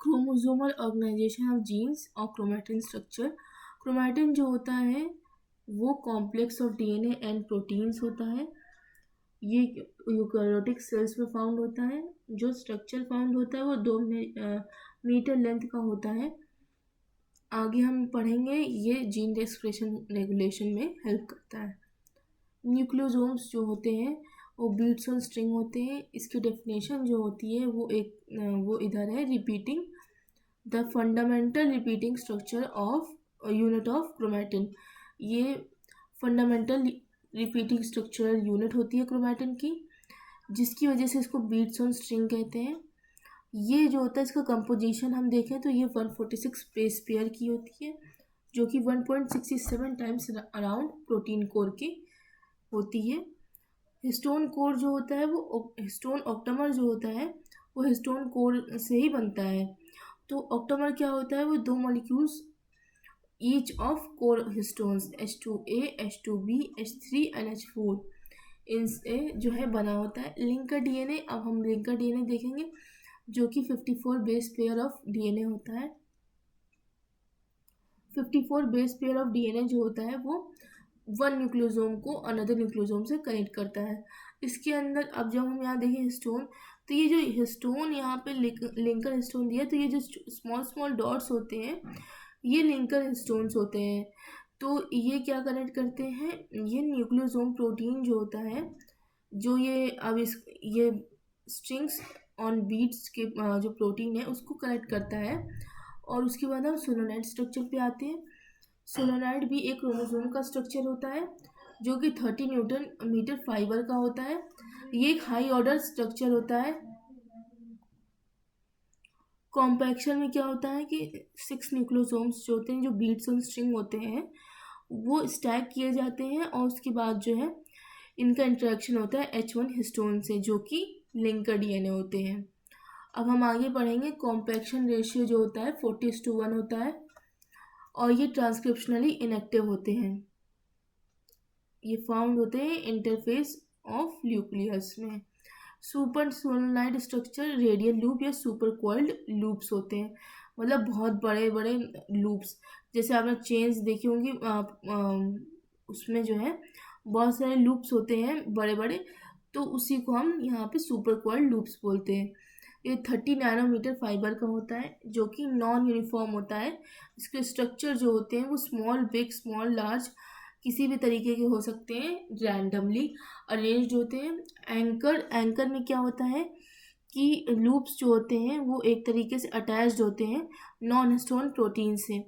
Chromosomal organisation of jeans और chromatin structure. Chromatin जो होता है वो complex of DNA and proteins होता है। ये यूकैरियोटिक सेल्स में फाउंड होता है। जो स्ट्रक्चर फाउंड होता है वो 2 मीटर लेंथ का होता है। आगे हम पढ़ेंगे ये जीन एक्सप्रेशन रेगुलेशन में हेल्प करता है। न्यूक्लियोसोम्स जो होते हैं वो बीट्स ऑन स्ट्रिंग होते हैं। इसकी डेफिनेशन जो होती है वो इधर है, repeating the fundamental repeating structure of unit of chromatin. ये फंडामेंटल रिपीटिंग स्ट्रक्चरल यूनिट होती है क्रोमैटिन की, जिसकी वजह से इसको बीट्स ऑन स्ट्रिंग कहते हैं। ये जो होता है इसका कंपोजिशन हम देखें तो ये 146 बेस पेयर की होती है, जो कि 1.67 टाइम्स अराउंड प्रोटीन कोर की होती है। हिस्टोन कोर जो होता है वो हिस्टोन ऑक्टामर जो होता है वो हिस्टोन कोर से ही बनता है। तो ऑक्टामर क्या होता है, वो 2 molecules each of core histones H2A, H2B, H3 and H4 इनसे जो है बना होता है। लिंकर डीएनए, अब हम लिंकर डीएनए देखेंगे जो कि 54 बेस पेयर ऑफ डीएनए होता है। 54 बेस पेयर ऑफ डीएनए जो होता है वो वन न्यूक्लियोसोम को अनदर न्यूक्लियोसोम से कनेक्ट करता है। इसके अंदर अब जब हम यहाँ देखें हिस्टोन, तो ये जो हिस्टोन यहाँ पे लिंकर हिस्टोन दिया, तो ये जो स्मॉल स्मॉल डॉट्स होते हैं ये लिंकर हिस्टोन्स होते हैं। तो ये क्या कनेक्ट करते हैं, ये न्यूक्लियोसोम प्रोटीन जो होता है, जो ये अब ये स्ट्रिंग्स ऑन बीट्स के जो प्रोटीन है उसको कनेक्ट करता है। और उसके बाद हम सोलोनाइड स्ट्रक्चर पे आते हैं। सोलोनाइड भी एक क्रोमोसोम का स्ट्रक्चर होता है जो कि 30 न्यूटन मीटर फाइबर का होता है। ये एक हाई ऑर्डर स्ट्रक्चर होता है। कॉम्पैक्शन में क्या होता है कि 6 न्यूक्लियोसोम्स जो होते हैं, जो बीट्स ऑन स्ट्रिंग होते हैं, वो स्टैक किए जाते हैं और उसके बाद जो है इनका इंटरेक्शन होता है H1 हिस्टोन से, जो कि लिंकर डीएनए होते हैं। अब हम आगे पढ़ेंगे। कॉम्पैक्शन रेशियो जो होता है 40:1 होता है और ये ट्रांसक्रिप्शनली इनएक्टिव होते हैं। ये फाउंड होते हैं इंटरफेस ऑफ न्यूक्लियस में। Super solenoid structure radial loop या सुपर कॉइल्ड लूप्स होते हैं, मतलब बहुत बड़े बड़े लूप्स। जैसे आपने चेन्स देखी होंगी, उसमें जो है बहुत सारे लूप्स होते हैं बड़े बड़े, तो उसी को हम यहाँ पे सुपर कॉइल्ड लूप्स बोलते हैं। ये 30 नैनोमीटर फाइबर का होता है जो कि नॉन यूनिफॉर्म होता है। इसके स्ट्रक्चर जो होते हैं वो स्मॉल बिग स्मॉल लार्ज किसी भी तरीके के हो सकते हैं, रैंडमली अरेंज्ड होते हैं। एंकर में क्या होता है कि लूप्स जो होते हैं वो एक तरीके से अटैच्ड होते हैं नॉन हिस्टोन प्रोटीन से,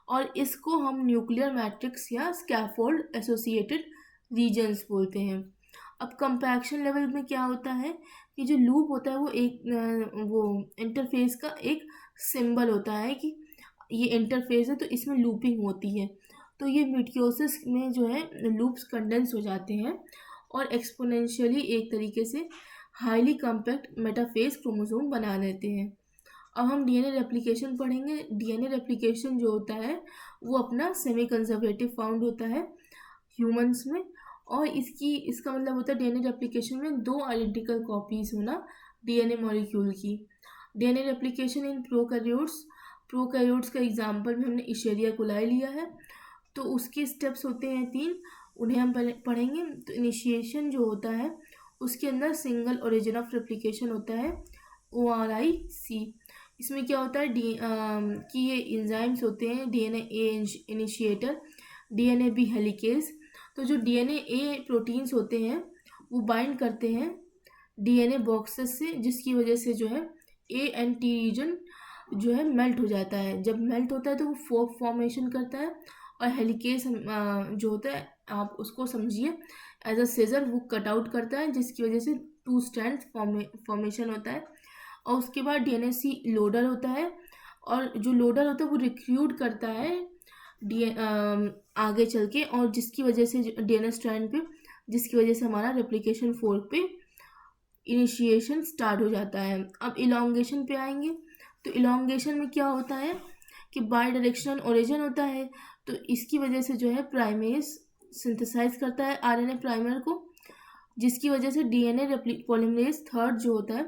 और इसको हम न्यूक्लियर मैट्रिक्स या स्कैफोल्ड एसोसिएटेड रीजन्स बोलते हैं। अब कंपैक्शन लेवल में क्या होता है कि जो लूप होता है वो इंटरफेस का एक सिंबल होता है कि ये इंटरफेस है तो इसमें लूपिंग होती है। तो ये मिटोसिस में जो है लूप्स कंडेंस हो जाते हैं और एक्सपोनेंशियली एक तरीके से हाईली कॉम्पैक्ट मेटाफेज क्रोमोसोम बना लेते हैं। अब हम डीएनए रेप्लिकेशन पढ़ेंगे। डीएनए रेप्लिकेशन जो होता है वो अपना सेमी कंजर्वेटिव फाउंड होता है ह्यूमंस में, और इसका मतलब होता है डीएनए रेप्लिकेशन में 2 आइडेंटिकल कॉपीज होना डीएनए मॉलिक्यूल की। डीएनए रेप्लिकेशन इन प्रोकैरियोट्स का एग्जांपल में हमने इशेरिया कोलाई लिया है। तो उसके स्टेप्स होते हैं 3, उन्हें हम पढ़ेंगे। तो इनिशिएशन जो होता है उसके अंदर सिंगल ओरिजिन ऑफ रेप्लिकेशन होता है ORIC। इसमें क्या होता है कि ये एंजाइम्स होते हैं डीएनए ए इनिशिएटर, डीएनए बी हेलिकेज। तो जो डीएनए ए प्रोटीन्स होते हैं वो बाइंड करते हैं डीएनए बॉक्सेस से, जिसकी वजह से जो है ए एंड टी रीजन जो है मेल्ट हो जाता है। जब मेल्ट होता है तो वो फोक फॉर्मेशन करता है, और हेलिकेज जो होता है आप उसको समझिए एज अ सीजर, वो कट आउट करता है, जिसकी वजह से 2 स्ट्रैंड फॉर्मेशन होता है। और उसके बाद डीएनए लोडर होता है, और जो लोडर होता है वो रिक्रूट करता है आगे चल के, और जिसकी वजह से डीएनए स्ट्रैंड पे, जिसकी वजह से हमारा रेप्लिकेशन फोर्क पे इनिशिएशन स्टार्ट हो जाता है। अब इलॉन्गेशन पे आएंगे। तो इलॉन्गेशन में क्या होता है कि बाई डायरेक्शनल ओरिजिन होता है, तो इसकी वजह से जो है प्राइमेज सिंथेसाइज करता है आरएनए प्राइमर को, जिसकी वजह से डीएनए पॉलीमरेज थर्ड जो होता है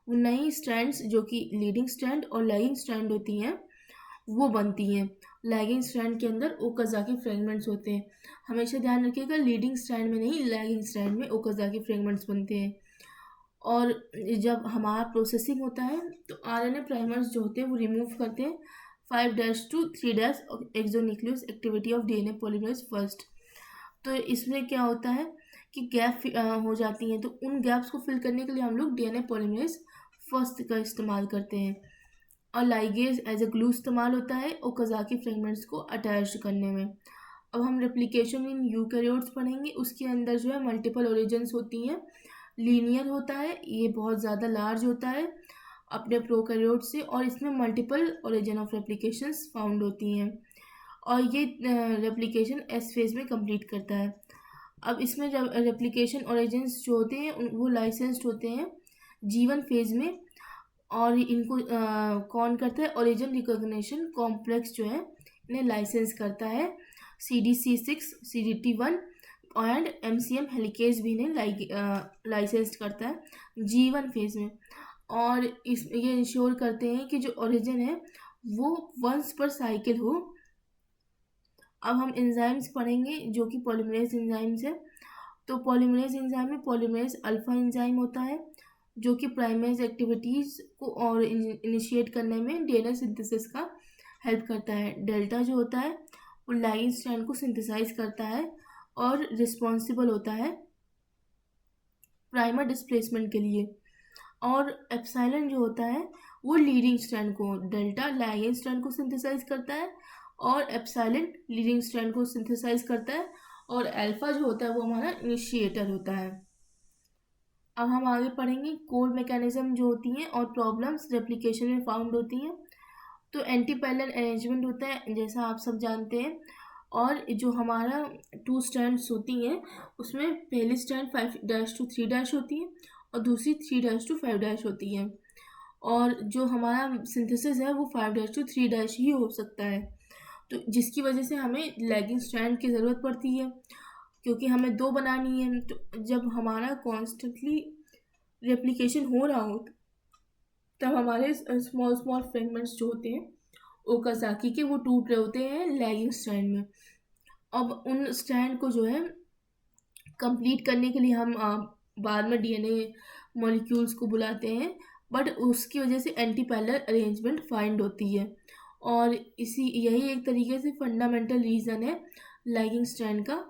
वो नई स्ट्रैंड्स जो कि लीडिंग स्ट्रैंड और लैगिंग स्ट्रैंड होती हैं वो बनती हैं। लैगिंग स्ट्रैंड के अंदर ओकाज़ाकी फ्रेगमेंट्स होते हैं। हमेशा ध्यान रखिएगा, लीडिंग स्ट्रैंड में नहीं, लैगिंग स्ट्रैंड में ओकाज़ाकी फ्रेगमेंट्स बनते हैं। और जब हमारा प्रोसेसिंग होता है तो आरएनए प्राइमर्स जो होते हैं वो रिमूव करते हैं 5' to 3' exonuclease activity of DNA polymerase first. तो इसमें क्या होता है कि गैप हो जाती हैं, तो उन गैप्स को फिल करने के लिए हम लोग डीएनए पॉलीमरेज फर्स्ट का इस्तेमाल करते हैं। और लाइगेज एज ए ग्लू इस्तेमाल होता है ओकाज़ाकी फ्रेगमेंट्स को अटैच करने में। अब हम रेप्लिकेशन इन यूकैरियोट्स पढ़ेंगे। उसके अंदर जो है मल्टीपल ओरिजिन्स होती हैं। लीनियर होता है, ये बहुत ज़्यादा लार्ज होता है अपने प्रोकैरियोट से, और इसमें मल्टीपल ओरिजिन ऑफ रेप्लिकेशंस फाउंड होती हैं और ये रेप्लिकेशन एस फेज में कंप्लीट करता है। अब इसमें जब रेप्लिकेशन ओरिजिन्स जो होते हैं वो लाइसेंस्ड होते हैं G1 फेज में, और इनको कौन करता है, ओरिजिन रिकॉग्निशन कॉम्प्लेक्स जो है इन्हें लाइसेंस करता है। CDC6, CDT1 and MCM helicase भी इन्हें लाइसेंस करता है G1 फेज में। और ये इंश्योर करते हैं कि जो ओरिजिन है वो वंस पर साइकिल हो। अब हम एंजाइम्स पढ़ेंगे जो कि पॉलीमरेज एंजाइम्स है। तो पॉलीमरेज एंजाइम में पॉलीमरेज अल्फा एंजाइम होता है जो कि प्राइमरेज एक्टिविटीज़ को और इनिशिएट करने में डीएनए सिंथेसिस का हेल्प करता है। डेल्टा जो होता है वो लाइन स्ट्रैंड को सिंथेसाइज करता है और रिस्पॉन्सिबल होता है प्राइमर डिस्प्लेसमेंट के लिए। और एप्सिलॉन जो होता है वो लीडिंग स्ट्रैंड को, डेल्टा लैगिंग स्ट्रैंड को सिंथेसाइज करता है और एप्सिलॉन लीडिंग स्ट्रैंड को सिंथेसाइज करता है, और अल्फा जो होता है वो हमारा इनिशिएटर होता है। अब हम आगे पढ़ेंगे कोड मैकेनिज्म जो होती हैं और प्रॉब्लम्स रेप्लिकेशन में फाउंड होती हैं। तो एंटी पैरेलल अरेंजमेंट होता है जैसा आप सब जानते हैं, और जो हमारा 2 स्ट्रैंड्स होती हैं उसमें पहली स्ट्रैंड 5' to 3' होती है और दूसरी 3' to 5' होती है। और जो हमारा सिंथेसिस है वो 5' to 3' ही हो सकता है, तो जिसकी वजह से हमें लैगिंग स्ट्रैंड की ज़रूरत पड़ती है क्योंकि हमें 2 बनानी है। तो जब हमारा कॉन्स्टेंटली रेप्लिकेशन हो रहा हो तब हमारे स्मॉल स्मॉल फ्रेगमेंट्स जो होते हैं ओकाज़ाकी के वो टूट रहे होते हैं लैगिंग स्ट्रैंड में। अब उन स्ट्रैंड को जो है कंप्लीट करने के लिए हम बाद में डीएनए मॉलिक्यूल्स को बुलाते हैं, बट उसकी वजह से एंटी पैरेलल अरेंजमेंट फाइंड होती है। और यही एक तरीके से फंडामेंटल रीज़न है लैगिंग स्ट्रैंड का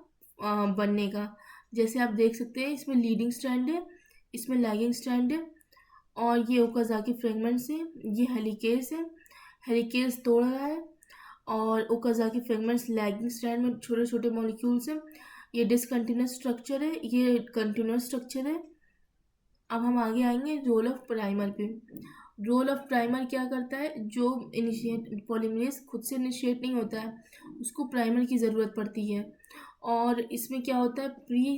बनने का। जैसे आप देख सकते हैं इसमें लीडिंग स्ट्रैंड है, इसमें लैगिंग स्ट्रैंड है, और ये ओकाज़ाकी फ्रेगमेंट्स है, ये हेलिकेज है, हेलिकेज तोड़ रहा है, और ओकाज़ाकी फ्रेगमेंट्स लैगिंग स्ट्रैंड में छोटे छोटे मॉलिक्यूल्स हैं। ये डिसकंटिन्यूस स्ट्रक्चर है, ये कंटिन्यूस स्ट्रक्चर है। अब हम आगे आएंगे रोल ऑफ प्राइमर पे। रोल ऑफ प्राइमर क्या करता है, जो इनिशिएट पॉलीमरेज खुद से इनिशिएट नहीं होता है उसको प्राइमर की ज़रूरत पड़ती है। और इसमें क्या होता है, प्री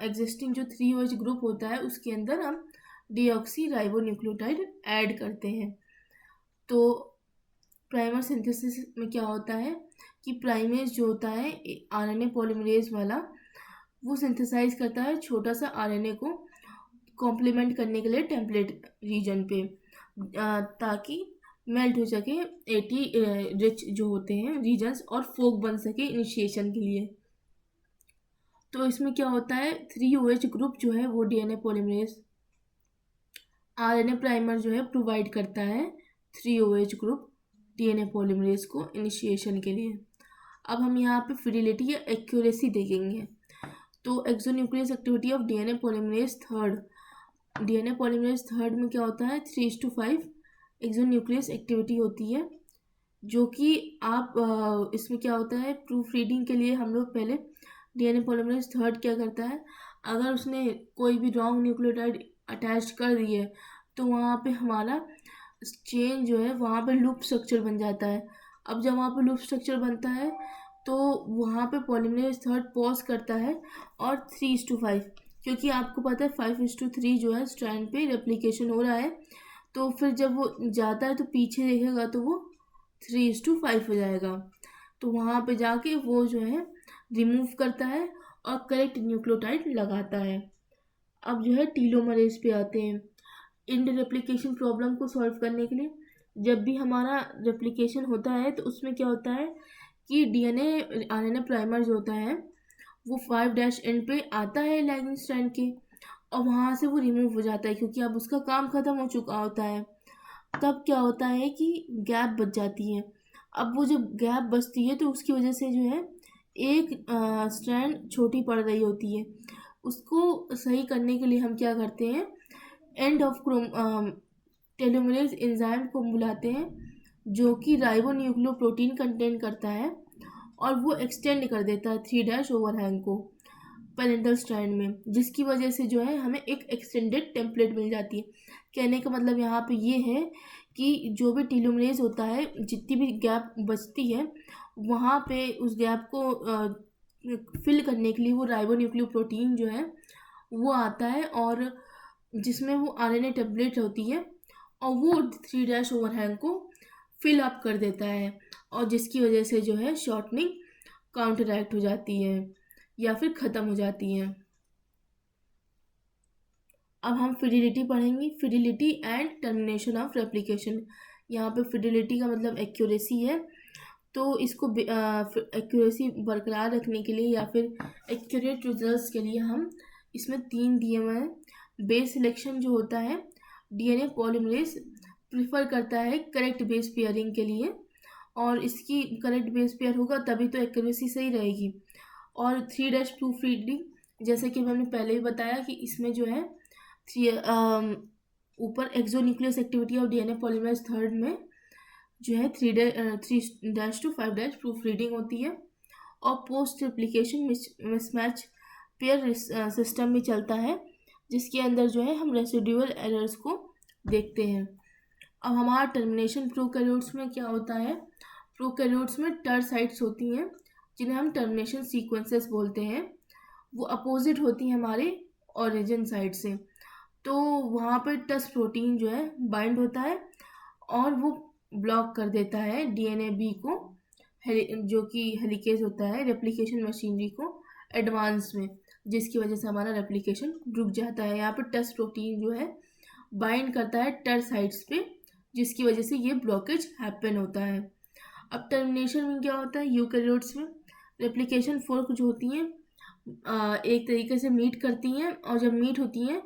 एग्जिस्टिंग जो 3OH ग्रुप होता है उसके अंदर हम डीऑक्सी राइबोन्यूक्लियोटाइड ऐड करते हैं। तो प्राइमर सिंथेसिस में क्या होता है कि प्राइमेज जो होता है आरएनए पॉलीमरेज वाला वो सिंथेसाइज करता है छोटा सा आरएनए को कॉम्प्लीमेंट करने के लिए टेम्पलेट रीजन पे, ताकि मेल्ट हो सके 80 रिच जो होते हैं रीजन्स और फोक बन सके इनिशिएशन के लिए। तो इसमें क्या होता है 3OH ग्रुप जो है वो डीएनए पॉलीमरेज आरएनए प्राइमर जो है प्रोवाइड करता है 3OH ग्रुप डीएनए पॉलीमरेज को इनिशिएशन के लिए। अब हम यहाँ पे फिडिलिटी या एक्यूरेसी देखेंगे। तो exonuclease activity of DNA polymerase third, DNA polymerase third में क्या होता है 3:5 एक्सोन्यूक्लियस एक्टिविटी होती है, जो कि आप इसमें क्या होता है प्रूफ रीडिंग के लिए हम लोग पहले डीएनए पॉलीमरेज थर्ड क्या करता है, अगर उसने कोई भी रॉन्ग न्यूक्लियोटाइड अटैच कर दी है तो वहाँ पे हमारा चेन जो है वहाँ पे लूप स्ट्रक्चर बन जाता है। अब जब वहाँ पे लूप स्ट्रक्चर बनता है तो वहाँ पे पॉलीमरेज थर्ड पॉज करता है और 3:5, क्योंकि आपको पता है 5:3 जो है स्ट्रैंड पे रेप्लिकेशन हो रहा है, तो फिर जब वो जाता है तो पीछे देखेगा तो वो 3:5 हो जाएगा। तो वहाँ पे जाके वो जो है रिमूव करता है और करेक्ट न्यूक्लियोटाइड लगाता है। अब जो है टीलोमरेज पे आते हैं। इंड रेप्लिकेशन प्रॉब्लम को सॉल्व करने के लिए जब भी हमारा रेप्लिकेशन होता है तो उसमें क्या होता है कि डीएनए आरएनए प्राइमर जो होता है वो 5' एंड पे आता है लैगिंग स्ट्रैंड के, और वहाँ से वो रिमूव हो जाता है क्योंकि अब उसका काम ख़त्म हो चुका होता है। तब क्या होता है कि गैप बच जाती है। अब वो जब गैप बचती है तो उसकी वजह से जो है एक स्ट्रैंड छोटी पड़ रही होती है। उसको सही करने के लिए हम क्या करते हैं, एंड ऑफ टेलोमेरेज एंजाइम को बुलाते हैं जो कि राइबोन्यूक्लियोप्रोटीन कंटेन करता है, और वो एक्सटेंड कर देता है 3' ओवरहैंग को पेरेंटल स्ट्रैंड में, जिसकी वजह से जो है हमें एक एक्सटेंडेड टेम्पलेट मिल जाती है। कहने का मतलब यहाँ पे ये है कि जो भी टेलोमेरेज होता है, जितनी भी गैप बचती है वहाँ पे उस गैप को फिल करने के लिए वो राइबोन्यूक्लियोप्रोटीन जो है वो आता है, और जिसमें वो आरएनए टेम्पलेट होती है, और वो 3' ओवरहैंग को फिल अप कर देता है, और जिसकी वजह से जो है शॉर्टनिंग काउंटरैक्ट हो जाती है या फिर ख़त्म हो जाती है। अब हम फिडिलिटी पढ़ेंगे, fidelity and termination of replication. यहाँ पे फिडिलिटी का मतलब एक्यूरेसी है, तो इसको एक्यूरेसी बरकरार रखने के लिए या फिर एक्यूरेट रिजल्ट्स के लिए हम इसमें 3 दिए हुए हैं। बेस सिलेक्शन जो होता है, डीएनए पॉलीमरेज प्रिफर करता है करेक्ट बेस पेयरिंग के लिए, और इसकी करेक्ट बेस पेयर होगा तभी तो एक्यूरेसी सही रहेगी। और 3' प्रूफ रीडिंग, जैसे कि मैंने पहले भी बताया कि इसमें जो है ऊपर exonuclease activity of DNA polymerase third में जो है 3' to 5' प्रूफ रीडिंग होती है, और post replication mismatch pair system भी चलता है, जिसके अंदर जो है हम रेसिड्यूअल एरर्स को देखते हैं। अब हमारा टर्मिनेशन प्रोकैरियोट्स में क्या होता है, प्रोकैरियोट्स में टर साइट्स होती हैं जिन्हें हम टर्मिनेशन सीक्वेंसेस बोलते हैं। वो अपोजिट होती हैं हमारे ओरिजिन साइड से, तो वहाँ पर टस प्रोटीन जो है बाइंड होता है और वो ब्लॉक कर देता है डीएनए बी को, जो कि हेलिकेज होता है रेप्लिकेशन मशीनरी को एडवांस में, जिसकी वजह से हमारा रेप्लिकेशन रुक जाता है। यहाँ पर टस प्रोटीन जो है बाइंड करता है टर साइट्स पे, जिसकी वजह से ये ब्लॉकेज हैपन होता है। अब टर्मिनेशन में क्या होता है, यूकैरियोट्स में रेप्लिकेशन फोर्क जो होती हैं एक तरीके से मीट करती हैं, और जब मीट होती हैं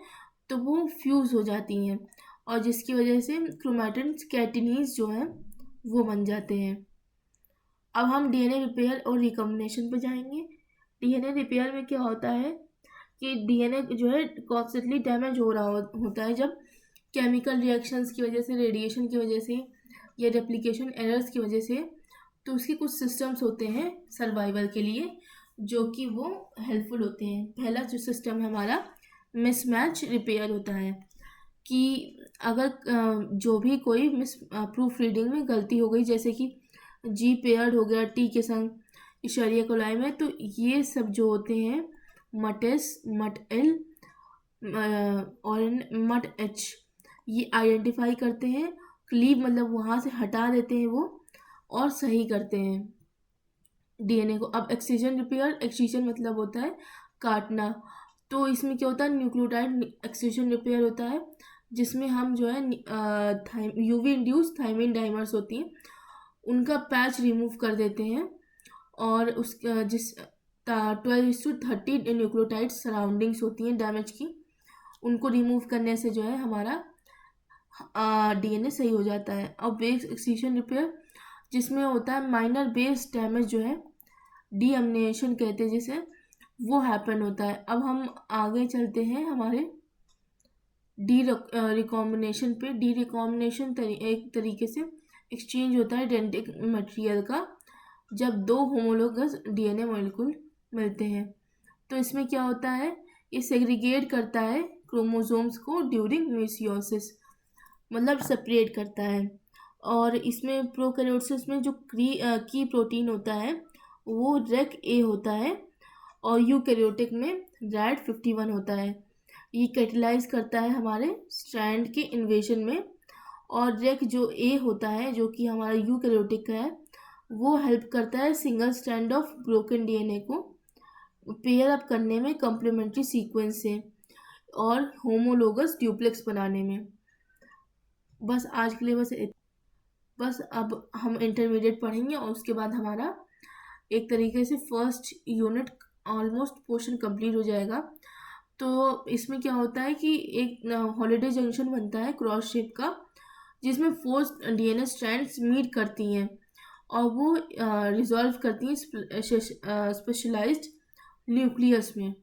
तो वो फ्यूज़ हो जाती हैं, और जिसकी वजह से क्रोमैटिन कैटिनीज जो है वो बन जाते हैं। अब हम डीएनए रिपेयर और रिकॉम्बिनेशन पे जाएंगे। डीएनए रिपेयर में क्या होता है कि डीएनए जो है कॉन्स्टेंटली डैमेज हो रहा होता है जब केमिकल रिएक्शंस की वजह से, रेडिएशन की वजह से या रेप्लिकेशन एरर्स की वजह से, तो उसके कुछ सिस्टम्स होते हैं सर्वाइवल के लिए जो कि वो हेल्पफुल होते हैं। पहला जो सिस्टम है हमारा मिसमैच रिपेयर होता है, कि अगर जो भी कोई प्रूफ रीडिंग में गलती हो गई, जैसे कि जी पेयर्ड हो गया टी के संग इशारिया कोलाई में, तो ये सब जो होते हैं मट एस, मट एल और मट एच, ये आइडेंटिफाई करते हैं, क्लीव मतलब वहाँ से हटा देते हैं वो, और सही करते हैं डीएनए को। अब एक्सcision रिपेयर, एक्सcision मतलब होता है काटना, तो इसमें क्या होता है न्यूक्लियोटाइड एक्सcision रिपेयर होता है, जिसमें हम जो है यूवी इंड्यूस थायमिन डाइमर्स होती हैं उनका पैच रिमूव कर देते हैं, और उस जिस 12:30 न्यूक्लियोटाइड सराउंडिंग्स होती हैं डैमेज की, उनको रिमूव करने से जो है हमारा डीएनए सही हो जाता है। और बेस एक्सcision रिपेयर जिसमें होता है माइनर बेस डैमेज जो है डीअमीनेशन कहते हैं जिसे, वो हैपन होता है। अब हम आगे चलते हैं हमारे डी रिकॉम्बिनेशन पे। डी रिकॉम्बिनेशन एक तरीके से एक्सचेंज होता है आइडेंटिक मटेरियल का, जब दो होमोलोगस डीएनए मॉलिक्यूल मिलते हैं। तो इसमें क्या होता है, ये सेग्रीगेट करता है क्रोमोसोम्स को ड्यूरिंग मेसियोसिस, मतलब सेपरेट करता है। और इसमें प्रोकैरियोट्स में जो की प्रोटीन होता है वो रेक ए होता है, और यूकैरियोटिक में रैड 51 होता है। ये कैटेलाइज करता है हमारे स्ट्रैंड के इन्वेशन में, और रेक जो ए होता है जो कि हमारा यूकैरियोटिक का है, वो हेल्प करता है single strand of broken DNA को पेयर अप करने में कम्प्लीमेंट्री सीक्वेंस से, और होमोलोगस ड्यूप्लेक्स बनाने में। बस आज के लिए बस अब हम इंटरमीडिएट पढ़ेंगे और उसके बाद हमारा एक तरीके से first unit almost portion complete हो जाएगा। तो इसमें क्या होता है कि एक हॉलीडे जंक्शन बनता है क्रॉस शेप का, जिसमें 4 डीएनए स्ट्रैंड्स मीट करती हैं और वो रिजॉल्व करती हैं स्पेशलाइज्ड न्यूक्लियस में।